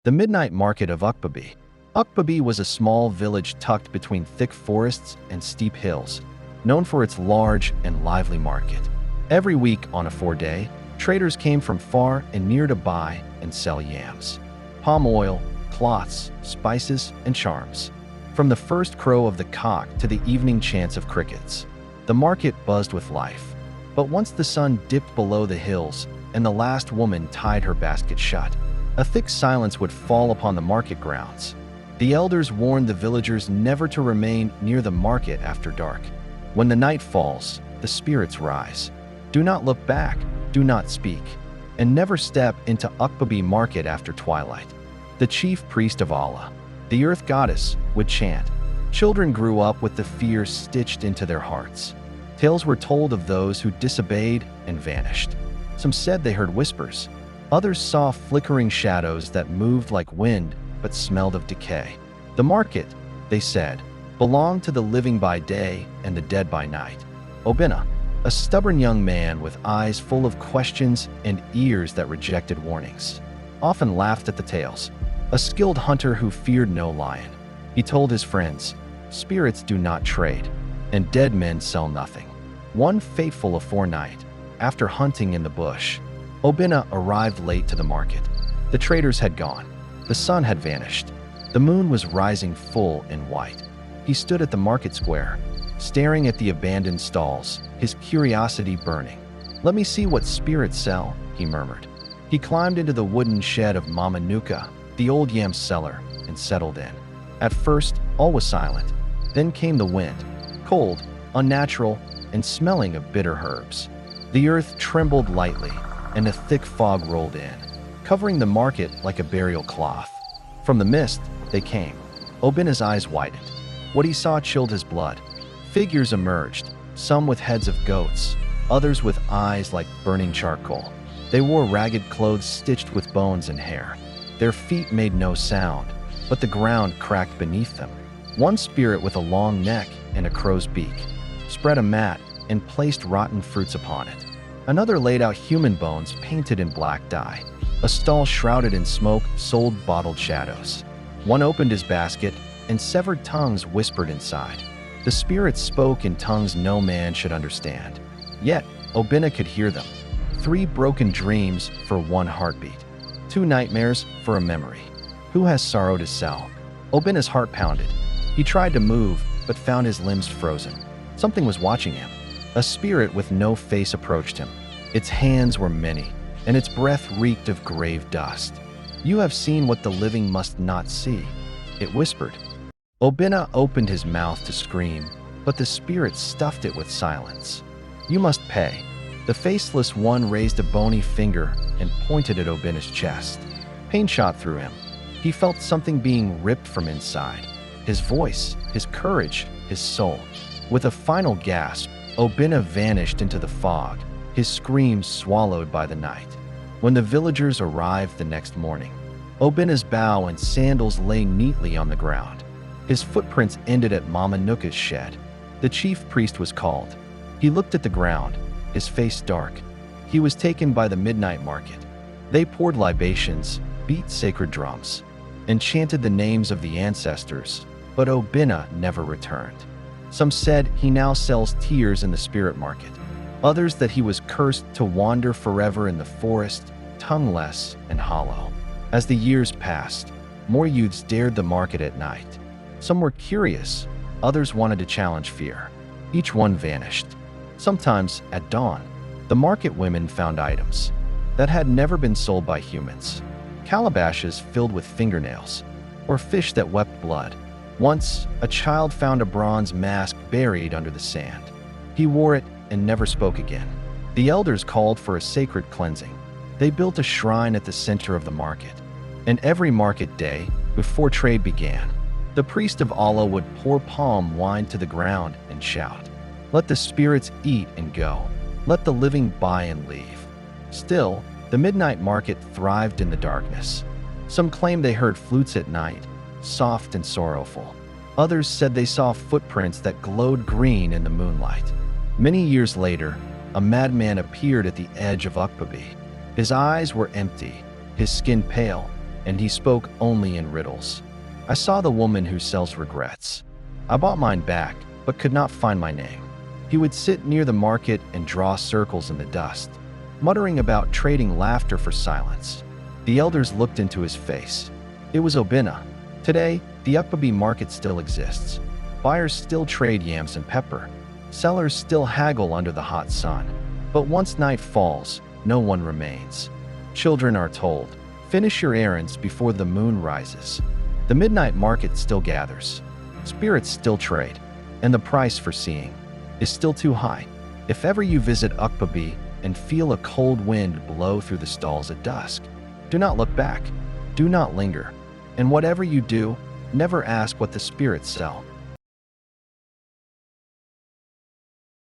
The midnight market of Ukpabi. Ukpabi was a small village tucked between thick forests and steep hills, known for its large and lively market. Every week on a 4-day, traders came from far and near to buy and sell yams, palm oil, cloths, spices, and charms. From the first crow of the cock to the evening chants of crickets, the market buzzed with life. But once the sun dipped below the hills and the last woman tied her basket shut, a thick silence would fall upon the market grounds. The elders warned the villagers never to remain near the market after dark. When the night falls, the spirits rise. Do not look back, do not speak, and never step into Ukpabi market after twilight. The chief priest of Allah, the earth goddess, would chant. Children grew up with the fear stitched into their hearts. Tales were told of those who disobeyed and vanished. Some said they heard whispers. Others saw flickering shadows that moved like wind but smelled of decay. The market, they said, belonged to the living by day and the dead by night. Obinna, a stubborn young man with eyes full of questions and ears that rejected warnings, often laughed at the tales. A skilled hunter who feared no lion. He told his friends, "Spirits do not trade, and dead men sell nothing." One fateful fortnight, after hunting in the bush, Obinna arrived late to the market. The traders had gone. The sun had vanished. The moon was rising full and white. He stood at the market square, staring at the abandoned stalls, his curiosity burning. "Let me see what spirits sell," he murmured. He climbed into the wooden shed of Mama Nuka, the old yam seller, and settled in. At first, all was silent. Then came the wind, cold, unnatural, and smelling of bitter herbs. The earth trembled lightly, and a thick fog rolled in, covering the market like a burial cloth. From the mist, they came. Obinna's eyes widened. What he saw chilled his blood. Figures emerged, some with heads of goats, others with eyes like burning charcoal. They wore ragged clothes stitched with bones and hair. Their feet made no sound, but the ground cracked beneath them. One spirit with a long neck and a crow's beak spread a mat and placed rotten fruits upon it. Another laid out human bones painted in black dye. A stall shrouded in smoke sold bottled shadows. One opened his basket, and severed tongues whispered inside. The spirits spoke in tongues no man should understand. Yet, Obinna could hear them. 3 broken dreams for 1 heartbeat. 2 nightmares for a memory. Who has sorrow to sell? Obinna's heart pounded. He tried to move, but found his limbs frozen. Something was watching him. A spirit with no face approached him. Its hands were many, and its breath reeked of grave dust. "You have seen what the living must not see," it whispered. Obinna opened his mouth to scream, but the spirit stuffed it with silence. "You must pay." The faceless one raised a bony finger and pointed at Obinna's chest. Pain shot through him. He felt something being ripped from inside. His voice, his courage, his soul. With a final gasp, Obinna vanished into the fog, his screams swallowed by the night. When the villagers arrived the next morning, Obinna's bow and sandals lay neatly on the ground. His footprints ended at Mama Nuka's shed. The chief priest was called. He looked at the ground, his face dark. He was taken by the midnight market. They poured libations, beat sacred drums, and chanted the names of the ancestors, but Obinna never returned. Some said he now sells tears in the spirit market. Others that he was cursed to wander forever in the forest, tongueless and hollow. As the years passed, more youths dared the market at night. Some were curious, others wanted to challenge fear. Each one vanished. Sometimes, at dawn, the market women found items that had never been sold by humans. Calabashes filled with fingernails, or fish that wept blood. Once, a child found a bronze mask buried under the sand. He wore it and never spoke again. The elders called for a sacred cleansing. They built a shrine at the center of the market. And every market day, before trade began, the priest of Allah would pour palm wine to the ground and shout, "Let the spirits eat and go. Let the living buy and leave." Still, the midnight market thrived in the darkness. Some claimed they heard flutes at night, soft and sorrowful. Others said they saw footprints that glowed green in the moonlight. Many years later, a madman appeared at the edge of Ukpabi. His eyes were empty, his skin pale, and he spoke only in riddles. I saw the woman who sells regrets. I bought mine back, but could not find my name. He would sit near the market and draw circles in the dust, muttering about trading laughter for silence. The elders looked into his face. It was Obina. Today, the Ukpabi market still exists. Buyers still trade yams and pepper. Sellers still haggle under the hot sun. But once night falls, no one remains. Children are told, finish your errands before the moon rises. The midnight market still gathers. Spirits still trade. And the price for seeing is still too high. If ever you visit Ukpabi and feel a cold wind blow through the stalls at dusk, do not look back. Do not linger. And whatever you do, never ask what the spirits sell.